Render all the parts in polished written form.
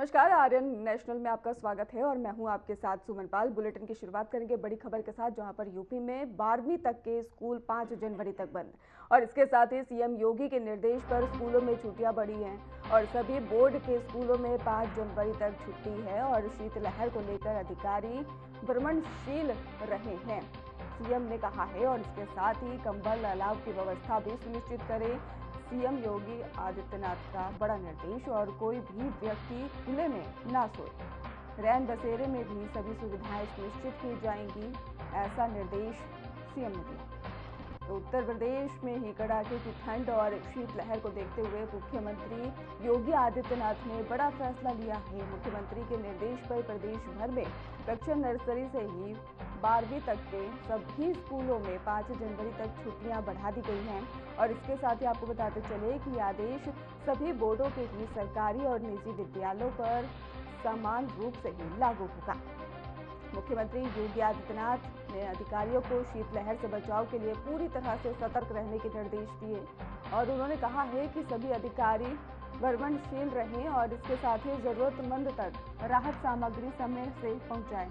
नमस्कार, आर्यन नेशनल में आपका स्वागत है और मैं हूं आपके साथ सुमन पाल। बुलेटिन की शुरुआत करेंगे बड़ी खबर के साथ, जहां पर यूपी में 12वीं तक के स्कूल 5 जनवरी तक बंद और इसके साथ ही सीएम योगी के निर्देश पर स्कूलों में छुट्टियां बढ़ी हैं और सभी बोर्ड के स्कूलों में 5 जनवरी तक छुट्टी है और शीतलहर को लेकर अधिकारी भ्रमणशील रहे हैं, सीएम ने कहा है। और इसके साथ ही कंबल अलाव की व्यवस्था भी सुनिश्चित करें, सीएम योगी आदित्यनाथ का बड़ा निर्देश। और कोई भी व्यक्ति खुले में ना सोए, रैन बसेरे में भी सभी सुविधाएं सुनिश्चित की जाएंगी, ऐसा निर्देश सीएम ने दिया। तो उत्तर प्रदेश में ही कड़ाके की ठंड और शीतलहर को देखते हुए मुख्यमंत्री योगी आदित्यनाथ ने बड़ा फैसला लिया है। मुख्यमंत्री के निर्देश पर प्रदेश भर में कक्षा नर्सरी से ही 12वीं तक के सभी स्कूलों में 5 जनवरी तक छुट्टियां बढ़ा दी गई हैं और इसके साथ ही आपको बताते चले कि यह आदेश सभी बोर्डों के ही सरकारी और निजी विद्यालयों पर समान रूप से ही लागू होगा। मुख्यमंत्री योगी आदित्यनाथ ने अधिकारियों को शीतलहर से बचाव के लिए पूरी तरह से सतर्क रहने के निर्देश दिए और उन्होंने कहा है कि सभी अधिकारी भ्रमणशील रहें और इसके साथ ही जरूरतमंद तक राहत सामग्री समय से पहुंचाएं।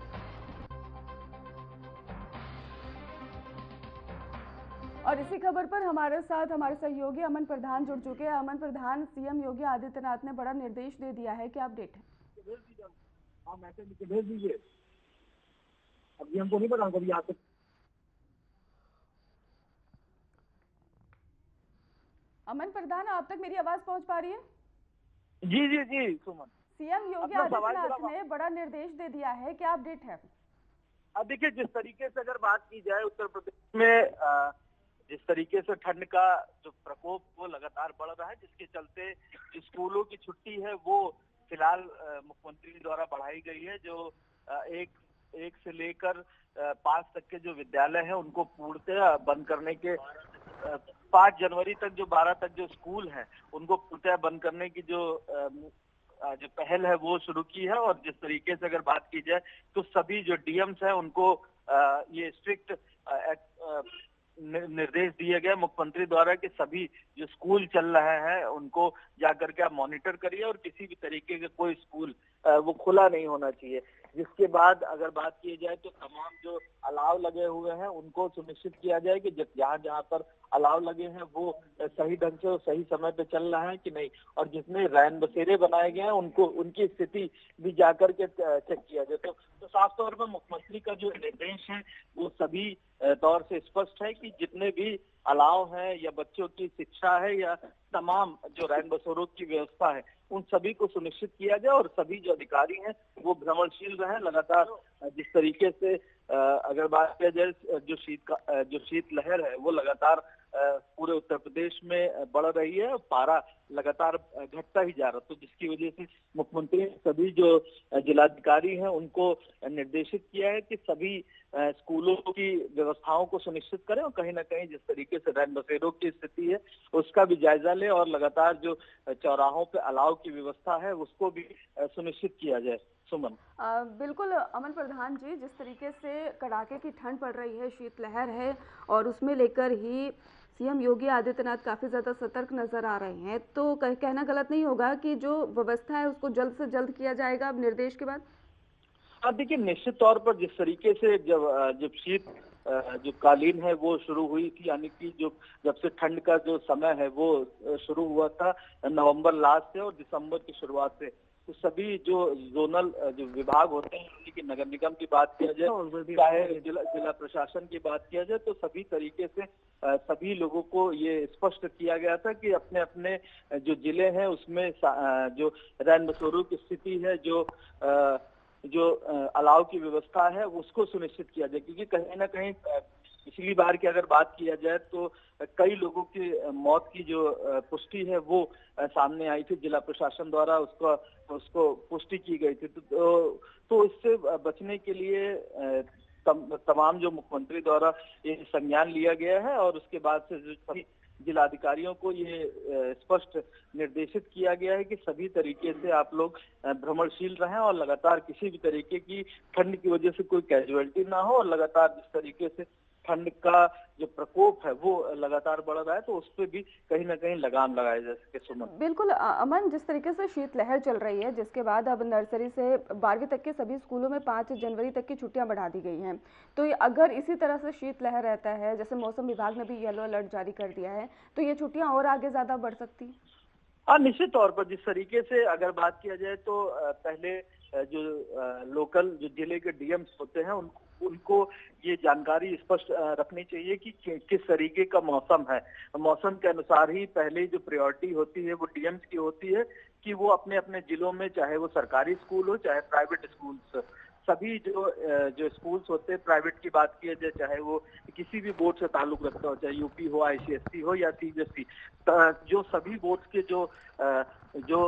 और इसी खबर पर हमारे साथ हमारे सहयोगी अमन प्रधान जुड़ चुके हैं। अमन प्रधान, सीएम योगी आदित्यनाथ ने बड़ा निर्देश दे दिया है, क्या अपडेट है? भेज दीजिए, अभी हमको नहीं पता कभी आते। अमन प्रधान, आप तक मेरी आवाज पहुंच पा रही है? जी जी जी सुमन, सीएम योगी आदित्यनाथ ने बड़ा निर्देश दे दिया है, क्या अपडेट है? अब देखिए, जिस तरीके से अगर बात की जाए उत्तर प्रदेश में जिस तरीके से ठंड का जो प्रकोप वो लगातार बढ़ रहा है, जिसके चलते स्कूलों की छुट्टी है वो फिलहाल मुख्यमंत्री द्वारा बढ़ाई गई है। जो एक से लेकर 5 तक के जो विद्यालय हैं उनको पूर्णतः बंद करने के 5 जनवरी तक जो 12 तक जो स्कूल हैं उनको पूर्णतः बंद करने की जो पहल है वो शुरू की है। और जिस तरीके से अगर बात की जाए तो सभी जो डीएम्स हैं उनको ये स्ट्रिक्ट निर्देश दिए गए मुख्यमंत्री द्वारा कि सभी जो स्कूल चल रहे हैं उनको जाकर के आप मॉनिटर करिए और किसी भी तरीके का कोई स्कूल वो खुला नहीं होना चाहिए। जिसके बाद अगर बात की जाए तो तमाम जो अलाव लगे हुए हैं उनको सुनिश्चित किया जाए कि जहाँ जहाँ पर अलाव लगे हैं वो सही ढंग से और सही समय पे चल रहा है कि नहीं, और जिसमें रैन बसेरे बनाए गए हैं उनको उनकी स्थिति भी जाकर के चेक किया जाए। तो साफ तौर पर मुख्यमंत्री का जो निर्देश है वो सभी तौर से स्पष्ट है कि जितने भी अलाव है या बच्चों की शिक्षा है या तमाम जो रैन बसेरों की व्यवस्था है उन सभी को सुनिश्चित किया जाए और सभी जो अधिकारी हैं वो भ्रमणशील रहे लगातार। जिस तरीके से अगर बात किया जाए जो शीत लहर है वो लगातार पूरे उत्तर प्रदेश में बढ़ रही है, पारा लगातार घटता ही जा रहा, तो जिसकी वजह से मुख्यमंत्री ने सभी जो जिलाधिकारी हैं उनको निर्देशित किया है कि सभी स्कूलों की व्यवस्थाओं को सुनिश्चित करें और कहीं ना कहीं जिस तरीके से रैन बसेरों की स्थिति है उसका भी जायजा ले और लगातार जो चौराहों पे अलाव की व्यवस्था है उसको भी सुनिश्चित किया जाए। सुमन, बिल्कुल अमन प्रधान जी, जिस तरीके से कड़ाके की ठंड पड़ रही है, शीतलहर है और उसमें लेकर ही सीएम योगी आदित्यनाथ काफी ज्यादा सतर्क नजर आ रहे हैं, तो कहना गलत नहीं होगा कि जो व्यवस्था है उसको जल्द से जल्द किया जाएगा अब निर्देश के बाद? देखिए, निश्चित तौर पर जिस तरीके से जब शीत जो कालीन है वो शुरू हुई थी, यानी कि जब से ठंड का जो समय है वो शुरू हुआ था नवंबर लास्ट से और दिसंबर की शुरुआत से, तो सभी जो जोनल जो विभाग होते हैं यानी कि नगर निगम की बात किया जाए चाहे जिला प्रशासन की बात किया जाए, तो सभी तरीके से सभी लोगों को ये स्पष्ट किया गया था कि अपने अपने जो जिले हैं उसमें जो रैन बसेरों की स्थिति है, जो अलाव की व्यवस्था है उसको सुनिश्चित किया जाए। क्योंकि कहीं ना कहीं पिछली बार की अगर बात किया जाए तो कई लोगों की मौत की जो पुष्टि है वो सामने आई थी, जिला प्रशासन द्वारा उसको पुष्टि की गई थी। तो इससे बचने के लिए तमाम जो मुख्यमंत्री द्वारा ये संज्ञान लिया गया है और उसके बाद से सभी जिलाधिकारियों को ये स्पष्ट निर्देशित किया गया है कि सभी तरीके से आप लोग भ्रमणशील रहें और लगातार किसी भी तरीके की ठंड की वजह से कोई कैजुअलिटी ना हो और लगातार जिस तरीके से ठंड का जो प्रकोप है वो लगातार बढ़ रहा है, तो उस पर भी कहीं ना कहीं लगाम लगाया जा सके। सुमन, बिल्कुल अमन, जिस तरीके से शीतलहर चल रही है, जिसके बाद अब नर्सरी से 12वीं तक के सभी स्कूलों में 5 जनवरी तक की छुट्टियां बढ़ा दी गई हैं, तो अगर इसी तरह से शीतलहर रहता है, जैसे मौसम विभाग ने भी येलो अलर्ट जारी कर दिया है, तो ये छुट्टियां और आगे ज्यादा बढ़ सकती? हाँ, निश्चित तौर पर जिस तरीके से अगर बात किया जाए तो पहले जो लोकल जो जिले के डीएम्स होते हैं उनको ये जानकारी स्पष्ट रखनी चाहिए कि किस तरीके का मौसम है। मौसम के अनुसार ही पहले जो प्रायोरिटी होती है वो डीएम्स की होती है कि वो अपने अपने जिलों में, चाहे वो सरकारी स्कूल हो चाहे प्राइवेट स्कूल्स, सभी जो स्कूल्स होते हैं, प्राइवेट की बात की जाए चाहे वो किसी भी बोर्ड से ताल्लुक रखता हो, चाहे यूपी हो, आईसीएसई हो या सीबीएसई, जो सभी बोर्ड्स के जो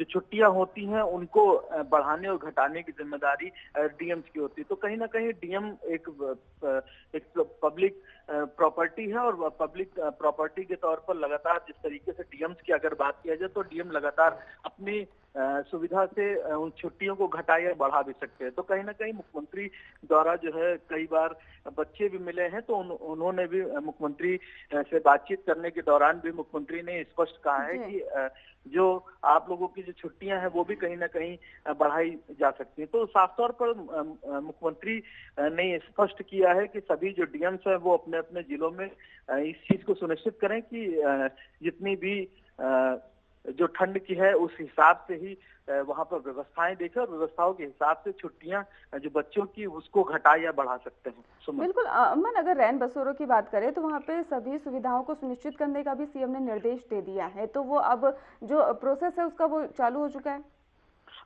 छुट्टियां होती हैं उनको बढ़ाने और घटाने की जिम्मेदारी डीएम्स की होती है। तो कहीं ना कहीं डीएम एक पब्लिक प्रॉपर्टी है और पब्लिक प्रॉपर्टी के तौर पर लगातार जिस तरीके से डीएम्स की अगर बात किया जाए तो डीएम लगातार अपनी सुविधा से उन छुट्टियों को घटा या बढ़ा भी सकते हैं। तो कहीं ना कहीं मुख्यमंत्री द्वारा जो है कई बार बच्चे भी मिले हैं, तो उन्होंने भी मुख्यमंत्री से बातचीत करने के दौरान भी मुख्यमंत्री ने स्पष्ट कहा है कि जो आप लोगों की जो छुट्टियां हैं वो भी कहीं ना कहीं बढ़ाई जा सकती हैं। तो साफ तौर पर मुख्यमंत्री ने स्पष्ट किया है कि सभी जो डीएम्स हैं वो अपने अपने जिलों में इस चीज को सुनिश्चित करें कि जितनी भी जो ठंड की है उस हिसाब से ही वहां पर व्यवस्थाएं देखें और व्यवस्थाओं के हिसाब से छुट्टियां जो बच्चों की उसको घटा या बढ़ा सकते हैं। बिल्कुल अमन, अगर रैन बसेरों की बात करें तो वहां पे सभी सुविधाओं को सुनिश्चित करने का भी सीएम ने निर्देश दे दिया है, तो वो अब जो प्रोसेस है उसका वो चालू हो चुका है?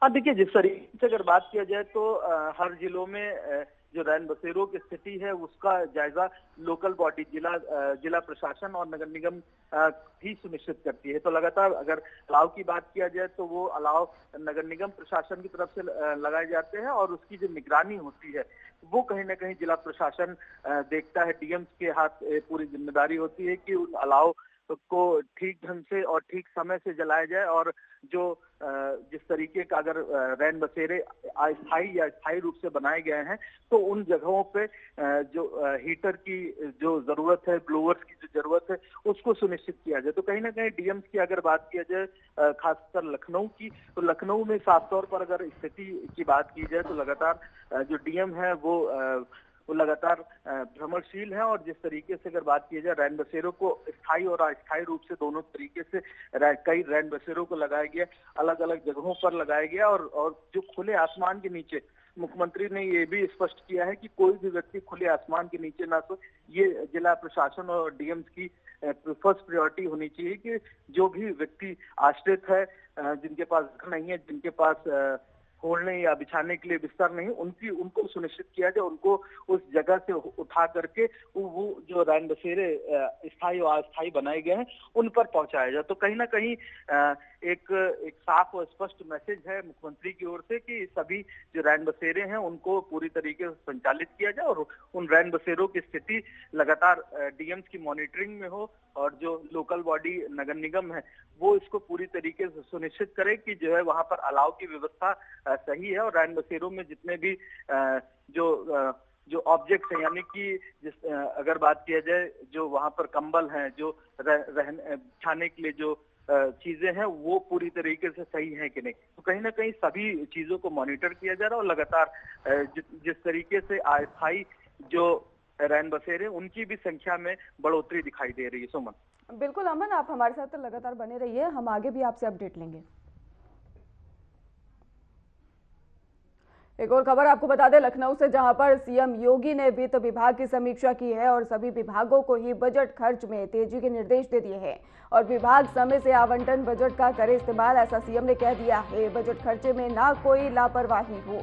हाँ, देखिए, जिस तरीके से अगर बात किया जाए तो हर जिलों में जो रैन बसेरों की स्थिति है उसका जायजा लोकल बॉडी जिला प्रशासन और नगर निगम भी सुनिश्चित करती है। तो लगातार अगर अलाव की बात किया जाए तो वो अलाव नगर निगम प्रशासन की तरफ से लगाए जाते हैं और उसकी जो निगरानी होती है वो कहीं ना कहीं जिला प्रशासन देखता है। डीएम्स के हाथ पूरी जिम्मेदारी होती है कि उन अलाव को ठीक ढंग से और ठीक समय से जलाया जाए और जो जिस तरीके का अगर रैन बसेरे अस्थायी या स्थायी रूप से बनाए गए हैं तो उन जगहों पे जो हीटर की जो जरूरत है, ब्लोअर्स की जो जरूरत है उसको सुनिश्चित किया जाए। तो कहीं ना कहीं डीएम्स की अगर बात किया जाए खासकर लखनऊ की, तो लखनऊ में साफ तौर पर अगर स्थिति की बात की जाए तो लगातार जो डीएम है वो लगातार भ्रमणशील है और जिस तरीके से अगर बात की जाए रैन बसेरों को स्थायी और अस्थायी रूप से दोनों तरीके से कई रैन बसेरों को लगाया गया, अलग अलग जगहों पर लगाया गया और जो खुले आसमान के नीचे मुख्यमंत्री ने ये भी स्पष्ट किया है कि कोई भी व्यक्ति खुले आसमान के नीचे ना सो। ये जिला प्रशासन और डीएम्स की फर्स्ट प्रायोरिटी होनी चाहिए कि जो भी व्यक्ति आश्रित है, जिनके पास घर नहीं है, जिनके पास खोलने या बिछाने के लिए बिस्तर नहीं, उनको सुनिश्चित किया जाए, उनको उस जगह से उठा करके वो जो रैन बसेरे स्थायी और अस्थायी बनाए गए हैं उन पर पहुंचाया जाए। तो कहीं ना कहीं एक साफ और स्पष्ट मैसेज है मुख्यमंत्री की ओर से कि सभी जो रैन बसेरे हैं उनको पूरी तरीके से संचालित किया जाए और उन रैन बसेरों की स्थिति लगातार डीएम्स की मॉनिटरिंग में हो और जो लोकल बॉडी नगर निगम है वो इसको पूरी तरीके से सुनिश्चित करे कि जो है वहां पर अलाव की व्यवस्था सही है और रैन बसेरों में जितने भी जो ऑब्जेक्ट्स हैं, यानी कि अगर बात किया जाए जो वहां पर कंबल हैं, जो बिछाने के लिए जो चीजें हैं वो पूरी तरीके से सही है कि नहीं। तो कहीं ना कहीं सभी चीजों को मॉनिटर किया जा रहा है और लगातार जिस तरीके से अस्थायी जो रैन बसेरे उनकी भी संख्या में बढ़ोतरी दिखाई दे रही है। सुमन, बिल्कुल अमन, आप हमारे साथ लगातार बने रहिए, हम आगे भी आपसे अपडेट लेंगे। एक और खबर आपको बता दें लखनऊ से, जहां पर सीएम योगी ने वित्त विभाग की समीक्षा की है और सभी विभागों को ही बजट खर्च में तेजी के निर्देश दे दिए हैं और विभाग समय से आवंटन बजट का करे इस्तेमाल, ऐसा सीएम ने कह दिया है। बजट खर्चे में ना कोई लापरवाही हो,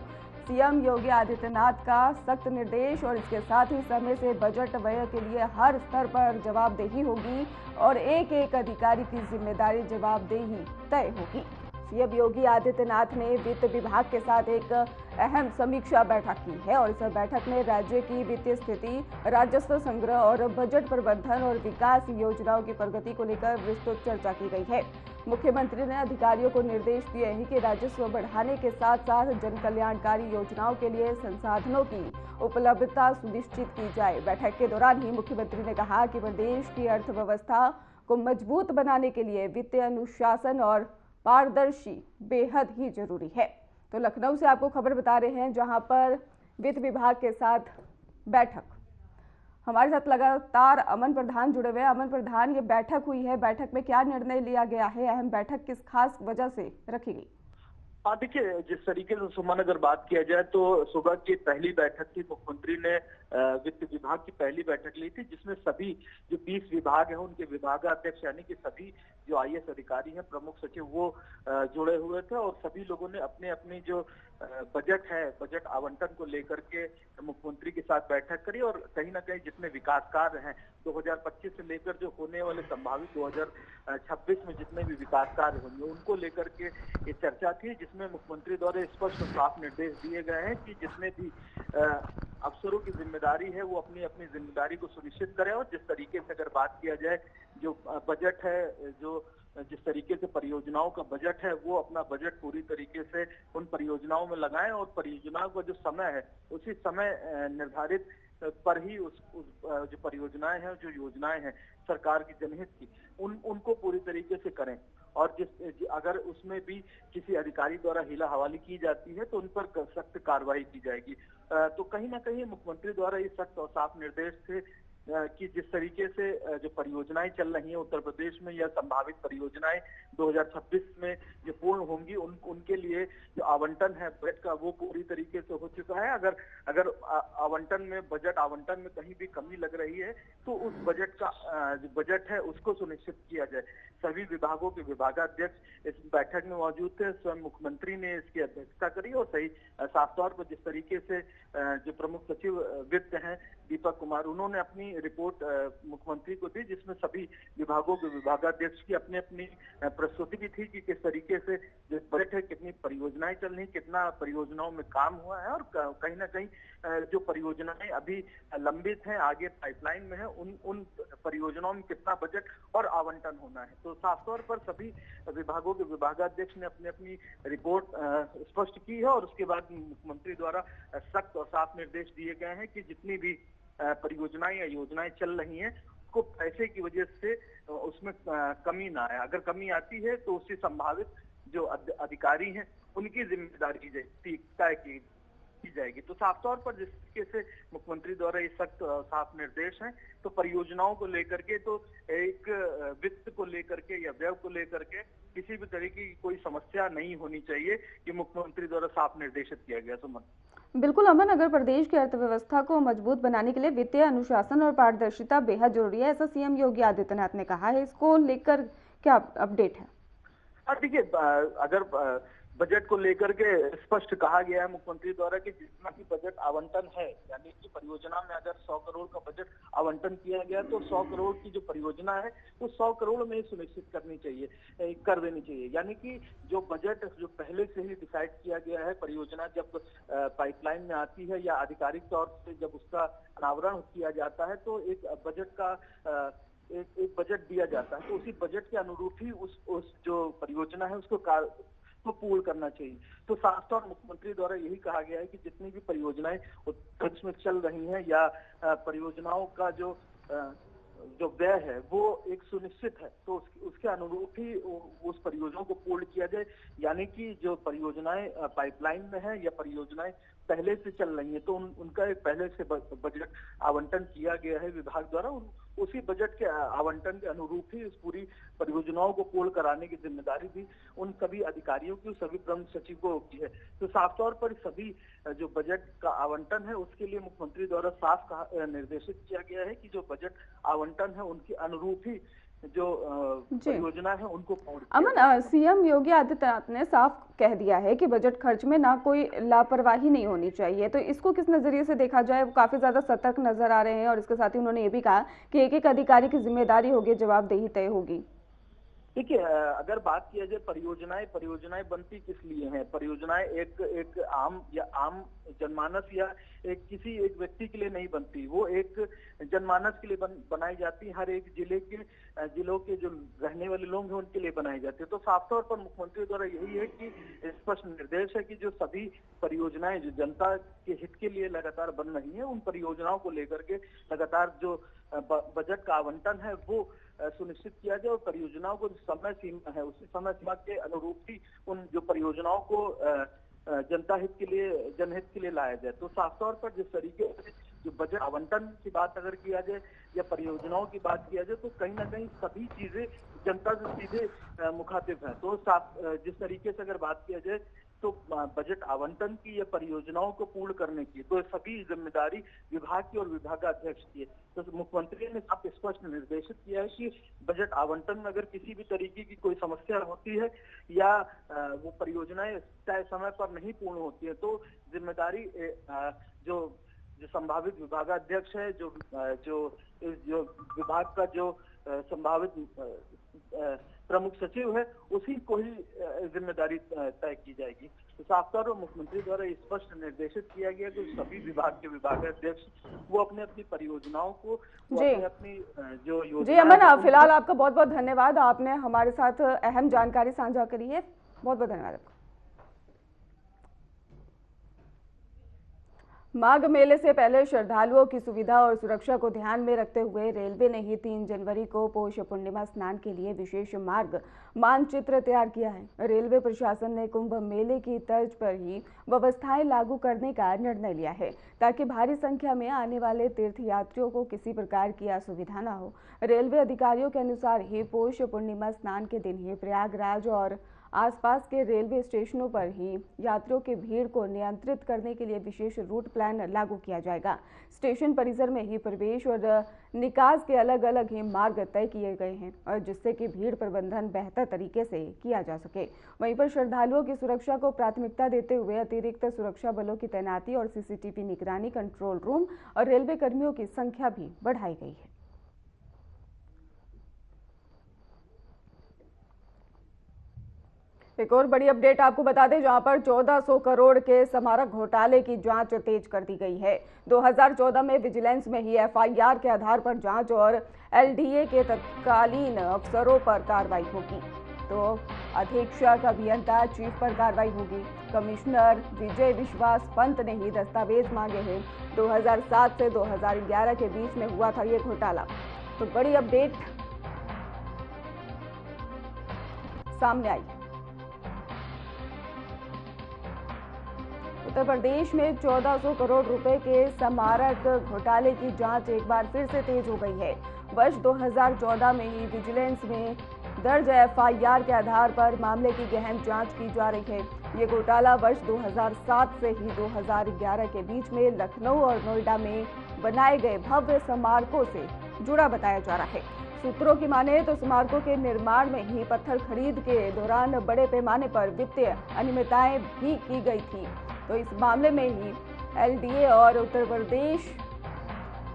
सीएम योगी आदित्यनाथ का सख्त निर्देश और इसके साथ ही समय से बजट व्यय के लिए हर स्तर पर जवाबदेही होगी और एक एक अधिकारी की जिम्मेदारी जवाबदेही तय होगी। सीएम योगी आदित्यनाथ ने वित्त विभाग के साथ एक अहम समीक्षा बैठक की है और इस बैठक में राज्य की वित्तीय स्थिति, राजस्व संग्रह और बजट प्रबंधन और विकास योजनाओं की प्रगति को लेकर विस्तृत चर्चा की गई है। मुख्यमंत्री ने अधिकारियों को निर्देश दिए हैं कि राजस्व बढ़ाने के साथ साथ जन कल्याणकारी योजनाओं के लिए संसाधनों की उपलब्धता सुनिश्चित की जाए। बैठक के दौरान ही मुख्यमंत्री ने कहा कि प्रदेश की अर्थव्यवस्था को मजबूत बनाने के लिए वित्तीय अनुशासन और पारदर्शी बेहद ही जरूरी है। तो लखनऊ से आपको खबर बता रहे हैं, जहां पर वित्त विभाग के साथ बैठक, हमारे साथ लगातार अमन प्रधान जुड़े हुए हैं। अमन प्रधान, ये बैठक हुई है, बैठक में क्या निर्णय लिया गया है? अहम बैठक किस खास वजह से रखी गई? देखिए, जिस तरीके से सुमन अगर बात किया जाए तो सुबह की पहली बैठक थी, मुख्यमंत्री ने वित्त विभाग की पहली बैठक ली थी, जिसमें सभी जो 20 विभाग हैं उनके विभागाध्यक्ष यानी कि सभी जो आईएएस अधिकारी हैं, प्रमुख सचिव, वो जुड़े हुए थे और सभी लोगों ने अपने अपनी जो बजट है, बजट आवंटन को लेकर के मुख्यमंत्री के साथ बैठक करी और कहीं ना कहीं जितने विकास कार्य हैं 2025 से लेकर जो होने वाले संभावित 2026 में जितने भी विकास कार्य होंगे उनको लेकर के ये चर्चा थी, जिसमें मुख्यमंत्री द्वारा स्पष्ट और साफ निर्देश दिए गए हैं कि जितने भी अफसरों की जिम्मेदारी है वो अपनी अपनी जिम्मेदारी को सुनिश्चित करें और जिस तरीके से अगर बात किया जाए जो बजट है, जो जिस तरीके से परियोजनाओं का बजट है वो अपना बजट पूरी तरीके से उन परियोजनाओं में लगाएं और परियोजनाओं का जो समय है उसी समय निर्धारित पर ही उस जो परियोजनाएं हैं, जो योजनाएं हैं सरकार की जनहित की, उनको पूरी तरीके से करें और अगर उसमें भी किसी अधिकारी द्वारा हीला हवाली की जाती है तो उन पर सख्त कार्रवाई की जाएगी। तो कहीं ना कहीं मुख्यमंत्री द्वारा ये सख्त और साफ निर्देश थे कि जिस तरीके से जो परियोजनाएं चल रही हैं उत्तर प्रदेश में या संभावित परियोजनाएं 2026 में जो पूर्ण होंगी उनके लिए जो आवंटन है बजट का वो पूरी तरीके से हो चुका है। अगर आवंटन में बजट आवंटन में कहीं भी कमी लग रही है तो उस बजट का जो बजट है उसको सुनिश्चित किया जाए। सभी विभागों के विभागाध्यक्ष इस बैठक में मौजूद थे, स्वयं मुख्यमंत्री ने इसकी अध्यक्षता करी और सही साफ तौर पर जिस तरीके से जो प्रमुख सचिव वित्त हैं दीपक कुमार, उन्होंने अपनी रिपोर्ट मुख्यमंत्री को दी, जिसमें सभी विभागों के विभागाध्यक्ष की अपनी अपनी प्रस्तुति भी थी कि किस तरीके से जो बजट है, कितनी परियोजनाएं चल रही, कितना परियोजनाओं में काम हुआ है और कहीं ना कहीं जो परियोजनाएं अभी लंबित हैं, आगे पाइपलाइन में है, उन परियोजनाओं में कितना बजट और आवंटन होना है। तो साफ तौर पर सभी विभागों के विभागाध्यक्ष ने अपनी अपनी रिपोर्ट स्पष्ट की है और उसके बाद मुख्यमंत्री द्वारा सख्त और साफ निर्देश दिए गए हैं कि जितनी भी परियोजनाएं या योजनाएं चल रही हैं उसको पैसे की वजह से उसमें कमी ना आए। अगर कमी आती है तो उससे संभावित जो अधिकारी हैं उनकी जिम्मेदारी तय की जाएगी। तो साफ तौर पर जिस तरीके से मुख्यमंत्री द्वारा ये सख्त साफ निर्देश हैं तो परियोजनाओं को लेकर के तो एक वित्त को लेकर के या व्यय को लेकर के किसी भी तरीके की कोई समस्या नहीं होनी चाहिए कि मुख्यमंत्री द्वारा साफ निर्देशित किया गया। सुमन। बिल्कुल अमन, अगर प्रदेश की अर्थव्यवस्था को मजबूत बनाने के लिए वित्तीय अनुशासन और पारदर्शिता बेहद जरूरी है, ऐसा सीएम योगी आदित्यनाथ ने कहा है। इसको लेकर क्या अपडेट है? देखिए, अगर बजट को लेकर के स्पष्ट कहा गया है मुख्यमंत्री द्वारा कि जितना भी बजट आवंटन है, यानी कि परियोजना में अगर 100 करोड़ का बजट आवंटन किया गया तो 100 करोड़ की जो परियोजना है वो 100 करोड़ में ही सुनिश्चित करनी चाहिए, कर देनी चाहिए। यानी कि जो बजट जो पहले से ही डिसाइड किया गया है, परियोजना जब पाइपलाइन में आती है या आधिकारिक तौर से जब उसका अनावरण किया जाता है तो एक बजट का एक बजट दिया जाता है, तो उसी बजट के अनुरूप ही उस जो परियोजना है उसको पूर्ण करना चाहिए। तो साफ तौर मुख्यमंत्री द्वारा यही कहा गया है कि जितनी भी परियोजनाएं उत्तर में चल रही हैं या परियोजनाओं का जो व्यय है वो एक सुनिश्चित है तो उसके अनुरूप ही उस परियोजनाओं को पूर्ण किया जाए। यानी कि जो परियोजनाएं पाइपलाइन में है या परियोजनाएं पहले से चल रही है तो उनका एक पहले से बजट आवंटन किया गया है विभाग द्वारा, उसी बजट के आवंटन के अनुरूप ही इस पूरी परियोजनाओं को पूर्ण कराने की जिम्मेदारी भी उन सभी अधिकारियों की, सभी प्रमुख सचिव को की है। तो साफ तौर पर सभी जो बजट का आवंटन है उसके लिए मुख्यमंत्री द्वारा साफ निर्देशित किया गया है कि जो बजट आवंटन है उनके अनुरूप ही जो परियोजना है उनको पूर्ण। अमन, सीएम योगी आदित्यनाथ ने साफ कह दिया है कि बजट खर्च में ना कोई लापरवाही नहीं होनी चाहिए, तो इसको किस नजरिए से देखा जाए? वो काफी ज्यादा सतर्क नजर आ रहे हैं और इसके साथ ही उन्होंने ये भी कहा कि एक एक अधिकारी की जिम्मेदारी होगी, जवाबदेही तय होगी। देखिए, अगर बात किया जाए परियोजनाएं बनती किस लिए हैं? परियोजनाएं एक आम जनमानस या किसी एक व्यक्ति के लिए नहीं बनती, वो एक जनमानस के लिए बनाई जाती। हर एक जिलों के जो रहने वाले लोग हैं उनके लिए बनाई जाती है। तो साफ तौर पर मुख्यमंत्री द्वारा यही है कि स्पष्ट निर्देश है कि जो सभी परियोजनाएं जो जनता के हित के लिए लगातार बन रही है, उन परियोजनाओं को लेकर के लगातार जो बजट का आवंटन है वो सुनिश्चित किया जाए, और परियोजनाओं को जो समय सीमा है उसी समय सीमा के अनुरूप ही उन जो परियोजनाओं को जनहित के लिए लाया जाए। तो साफ तौर पर जिस तरीके से जो बजट आवंटन की बात अगर किया जाए या परियोजनाओं की बात किया जाए, तो कहीं ना कहीं सभी चीजें जनता से सीधे मुखातिब है। तो जिस तरीके से अगर बात किया जाए तो बजट आवंटन की या परियोजनाओं को पूर्ण करने की, तो सभी जिम्मेदारी विभाग की और विभागाध्यक्ष की है। तो मुख्यमंत्री ने साफ स्पष्ट निर्देशित किया है कि बजट आवंटन में अगर किसी भी तरीके की कोई समस्या होती है या वो परियोजनाएं तय समय पर नहीं पूर्ण होती है, तो जिम्मेदारी जो संभावित विभागाध्यक्ष है, जो विभाग का जो संभावित प्रमुख सचिव है, उसी को ही जिम्मेदारी तय की जाएगी। तो साफ तौर पर मुख्यमंत्री द्वारा स्पष्ट निर्देशित किया गया कि सभी विभाग के विभागाध्यक्ष वो अपने अपनी परियोजनाओं को अपनी जो योजना। जी अमन, फिलहाल आपका बहुत बहुत धन्यवाद, आपने हमारे साथ अहम जानकारी साझा करी है। बहुत बहुत धन्यवाद आपका। माघ मेले से पहले श्रद्धालुओं की सुविधा और सुरक्षा को ध्यान में रखते हुए रेलवे ने ही 3 जनवरी को पौष पूर्णिमा स्नान के लिए विशेष मार्ग मानचित्र तैयार किया है। रेलवे प्रशासन ने कुंभ मेले की तर्ज पर ही व्यवस्थाएं लागू करने का निर्णय लिया है, ताकि भारी संख्या में आने वाले तीर्थयात्रियों को किसी प्रकार की असुविधा न हो। रेलवे अधिकारियों के अनुसार ही पौष पूर्णिमा स्नान के दिन ही प्रयागराज और आसपास के रेलवे स्टेशनों पर ही यात्रियों की भीड़ को नियंत्रित करने के लिए विशेष रूट प्लान लागू किया जाएगा। स्टेशन परिसर में ही प्रवेश और निकास के अलग अलग ही मार्ग तय किए गए हैं, और जिससे कि भीड़ प्रबंधन बेहतर तरीके से किया जा सके। वहीं पर श्रद्धालुओं की सुरक्षा को प्राथमिकता देते हुए अतिरिक्त सुरक्षा बलों की तैनाती और सीसीटीवी निगरानी, कंट्रोल रूम और रेलवे कर्मियों की संख्या भी बढ़ाई गई है। एक और बड़ी अपडेट आपको बता दें, जहां पर 1400 करोड़ के स्मारक घोटाले की जांच तेज कर दी गई है। 2014 में विजिलेंस में ही एफआईआर के आधार पर जांच और एलडीए के तत्कालीन अफसरों पर कार्रवाई होगी। तो अधीक्षक अभियंता चीफ पर कार्रवाई होगी। कमिश्नर विजय विश्वास पंत ने ही दस्तावेज मांगे हैं। 2007 से 2011 के बीच में हुआ था ये घोटाला। तो बड़ी अपडेट सामने आई। उत्तर प्रदेश में 1400 करोड़ रुपए के स्मारक घोटाले की जांच एक बार फिर से तेज हो गई है। वर्ष 2014 में ही विजिलेंस में दर्ज एफआईआर के आधार पर मामले की गहन जांच की जा रही है। ये घोटाला वर्ष 2007 से ही 2011 के बीच में लखनऊ और नोएडा में बनाए गए भव्य स्मारकों से जुड़ा बताया जा रहा है। सूत्रों की माने तो स्मारकों के निर्माण में ही पत्थर खरीद के दौरान बड़े पैमाने पर वित्तीय अनियमितताएं भी की गई थी। तो इस मामले में ही एलडीए और उत्तर प्रदेश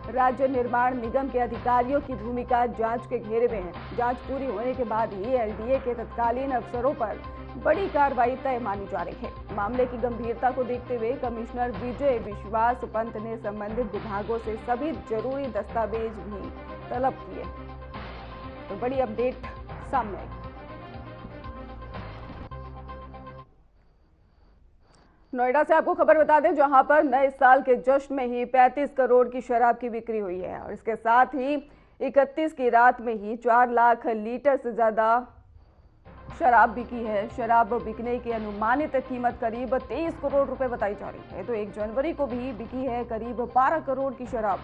राज्य निर्माण निगम के अधिकारियों की भूमिका जांच के घेरे में है। जांच पूरी होने के बाद ही एलडीए के तत्कालीन अफसरों पर बड़ी कार्रवाई तय मानी जा रही है। मामले की गंभीरता को देखते हुए कमिश्नर विजय विश्वास पंत ने संबंधित विभागों से सभी जरूरी दस्तावेज भी तलब किए। तो बड़ी अपडेट सामने आई। नोएडा से आपको खबर बता दें, जहां पर नए साल के जश्न में ही 35 करोड़ की शराब की बिक्री हुई है, और इसके साथ ही 31 की रात में ही 4 लाख लीटर से ज्यादा शराब बिकी है। शराब बिकने की अनुमानित कीमत करीब 23 करोड़ रुपए बताई जा रही है। तो 1 जनवरी को भी बिकी है करीब 12 करोड़ की शराब।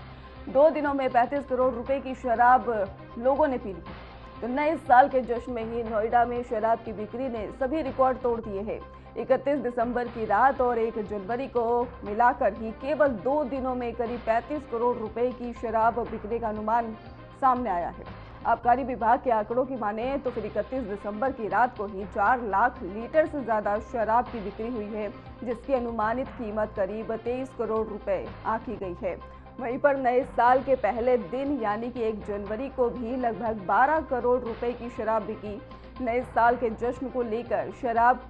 2 दिनों में 35 करोड़ रुपए की शराब लोगों ने पी ली। तो नए साल के जश्न में ही नोएडा में शराब की बिक्री ने सभी रिकॉर्ड तोड़ दिए हैं। 31 दिसंबर की रात और 1 जनवरी को मिलाकर ही केवल 2 दिनों में करीब 35 करोड़ रुपए की शराब बिकने का अनुमान सामने आया है। आबकारी विभाग के आंकड़ों की माने तो फिर 31 दिसंबर की रात को ही 4 लाख लीटर से ज्यादा शराब की बिक्री हुई है, जिसकी अनुमानित कीमत करीब 23 करोड़ रुपए आंकी गई है। वहीं पर नए साल के पहले दिन यानी कि 1 जनवरी को भी लगभग 12 करोड़ रुपए की शराब बिकी। नए साल के जश्न को लेकर शराब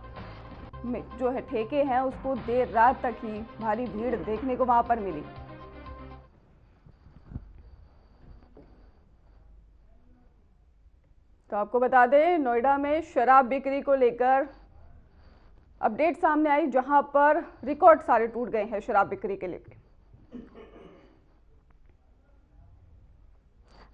में जो है ठेके हैं उसको देर रात तक ही भारी भीड़ देखने को वहां पर मिली। तो आपको बता दें, नोएडा में शराब बिक्री को लेकर अपडेट सामने आई, जहां पर रिकॉर्ड सारे टूट गए हैं शराब बिक्री के लेकर।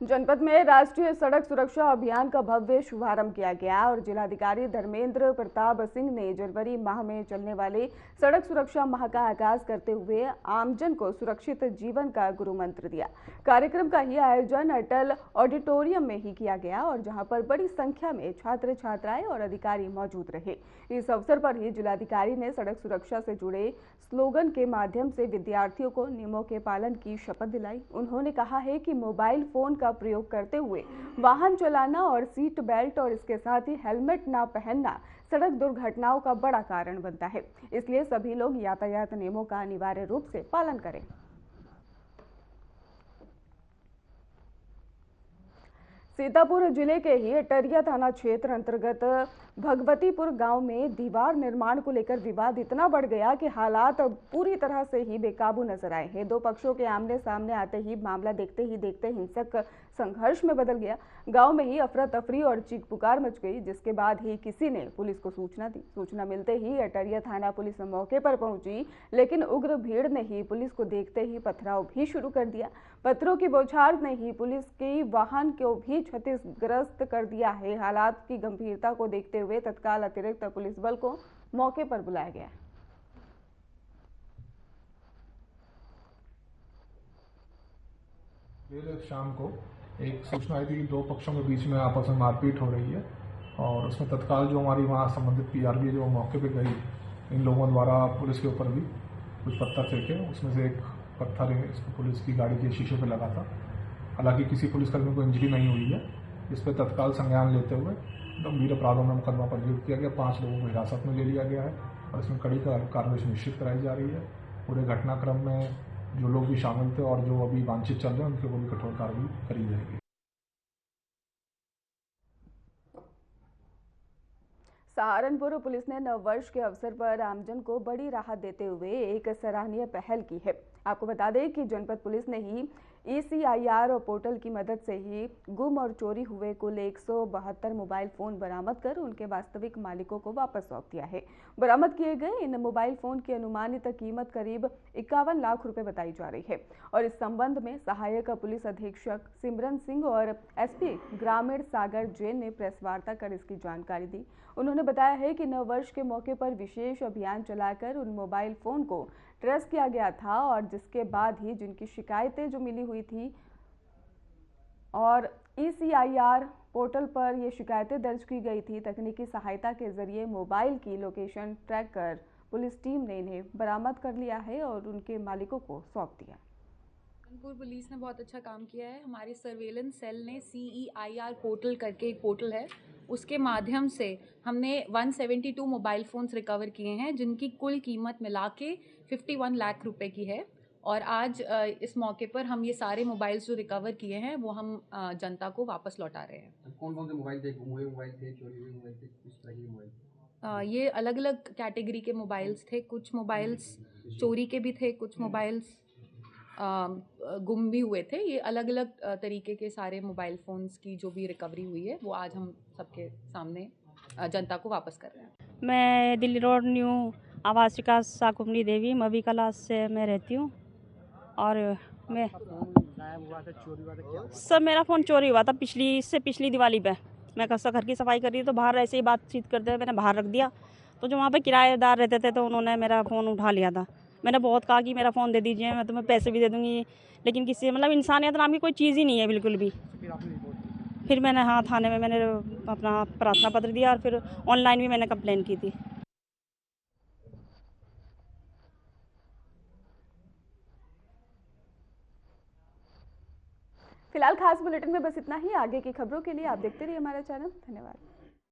जनपद में राष्ट्रीय सड़क सुरक्षा अभियान का भव्य शुभारंभ किया गया और जिलाधिकारी धर्मेंद्र प्रताप सिंह ने जनवरी माह में चलने वाले सड़क सुरक्षा माह का आगाज करते हुए आमजन को सुरक्षित जीवन का गुरु मंत्र दिया। कार्यक्रम का ही आयोजन अटल ऑडिटोरियम में ही किया गया और जहां पर बड़ी संख्या में छात्र छात्राएं और अधिकारी मौजूद रहे। इस अवसर पर ही जिलाधिकारी ने सड़क सुरक्षा से जुड़े स्लोगन के माध्यम से विद्यार्थियों को नियमों के पालन की शपथ दिलाई। उन्होंने कहा है कि मोबाइल फोन का प्रयोग करते हुए वाहन चलाना और सीट बेल्ट और इसके साथ ही हेलमेट ना पहनना सड़क दुर्घटनाओं का बड़ा कारण बनता है, इसलिए सभी लोग यातायात नियमों का अनिवार्य रूप से पालन करें। सीतापुर जिले के ही अटरिया थाना क्षेत्र अंतर्गत भगवतीपुर गांव में दीवार निर्माण को लेकर विवाद इतना बढ़ गया कि हालात पूरी तरह से ही बेकाबू नजर आए हैं। दो पक्षों के आमने सामने आते ही मामला देखते हिंसक संघर्ष में बदल गया। गांव में ही अफरा तफरी और चीख पुकार मच गई, जिसके बाद ही किसी ने पुलिस को सूचना दी। सूचना मिलते ही अटरिया थाना पुलिस मौके पर पहुंची, लेकिन उग्र भीड़ ने ही पुलिस को देखते ही पथराव भी शुरू कर दिया। पत्थरों की बौछार ने ही पुलिस के वाहन को भी क्षतिग्रस्त कर दिया है। हालात की गंभीरता को देखते हुए तत्काल अतिरिक्त पुलिस बल को मौके पर बुलाया गया। देर शाम को एक सूचना आई थी कि दो पक्षों के बीच में आपस में मारपीट हो रही है और उसमें तत्काल जो हमारी वहाँ संबंधित पीआरबी जो मौके पे गई, इन लोगों द्वारा पुलिस के ऊपर भी कुछ पत्थर फेंके। उसमें से एक पत्थर पुलिस की गाड़ी के शीशे पे लगा था। हालांकि किसी पुलिसकर्मी को इंजरी नहीं हुई है। इस पर तत्काल संज्ञान लेते हुए गंभीर अपराधों में मुकदमा पंजीकृत किया गया। 5 लोगों को हिरासत में ले लिया गया है और इसमें कड़ी कार्रवाई सुनिश्चित कराई जा रही है। पूरे घटनाक्रम में जो लोग भी शामिल थे और जो अभी वांछित चल रहे हैं उनके ऊपर भी कठोर कार्रवाई करी जाएगी। सहारनपुर पुलिस ने नववर्ष के अवसर पर आमजन को बड़ी राहत देते हुए एक सराहनीय पहल की है। आपको बता दें कि जनपद पुलिस ने ही ECIR पोर्टल की मदद से ही गुम और चोरी हुए कुल 172 मोबाइल फोन बरामद कर उनके वास्तविक मालिकों को वापस सौंप दिया है। बरामद किए गए इन मोबाइल फोन की अनुमानित कीमत करीब 51 लाख रुपए बताई जा रही है और इस संबंध में सहायक पुलिस अधीक्षक सिमरन सिंह और SP ग्रामीण सागर जैन ने प्रेस वार्ता कर इसकी जानकारी दी। उन्होंने बताया है कि नववर्ष के मौके पर विशेष अभियान चलाकर उन मोबाइल फोन को ट्रेस किया गया था और जिसके बाद ही जिनकी शिकायतें जो मिली हुई थी और ECIR पोर्टल पर ये शिकायतें दर्ज की गई थी, तकनीकी सहायता के जरिए मोबाइल की लोकेशन ट्रैक कर पुलिस टीम ने इन्हें बरामद कर लिया है और उनके मालिकों को सौंप दिया। सहारनपुर पुलिस ने बहुत अच्छा काम किया है। हमारे सर्वेलेंस सेल ने CEIR पोर्टल करके एक पोर्टल है, उसके माध्यम से हमने 172 मोबाइल फ़ोन्स रिकवर किए हैं, जिनकी कुल कीमत मिला के 51 लाख रुपए की है। और आज इस मौके पर हम ये सारे मोबाइल्स जो रिकवर किए हैं वो हम जनता को वापस लौटा रहे हैं। कौन कौन से मोबाइल थे? गुम हुए मोबाइल थे, चोरी हुए मोबाइल थे, किस तरह के मोबाइल? ये अलग अलग कैटेगरी के मोबाइल्स थे। कुछ मोबाइल्स चोरी के भी थे, कुछ मोबाइल्स गुम भी हुए थे। ये अलग अलग तरीके के सारे मोबाइल फ़ोन्स की जो भी रिकवरी हुई है वो आज हम सबके सामने जनता को वापस कर रहे हैं। मैं दिल्ली रोड न्यू आवास विकास शाकुंभरी देवी मवी क्लास से मैं रहती हूँ और मैं सर मेरा फ़ोन चोरी हुआ था पिछली दिवाली पे। मैं घर की सफाई कर रही थी तो बाहर ऐसे ही बातचीत करते हुए मैंने बाहर रख दिया, तो जो वहाँ पे किराएदार रहते थे तो उन्होंने मेरा फ़ोन उठा लिया था। मैंने बहुत कहा कि मेरा फ़ोन दे दीजिए, मैं तुम्हें पैसे भी दे दूँगी, लेकिन किसी मतलब इंसानियत नाम की कोई चीज़ ही नहीं है बिल्कुल भी। फिर मैंने थाने में मैंने अपना प्रार्थना पत्र दिया और फिर ऑनलाइन भी मैंने कंप्लेन की थी। फिलहाल खास बुलेटिन में बस इतना ही। आगे की खबरों के लिए आप देखते रहिए हमारा चैनल। धन्यवाद।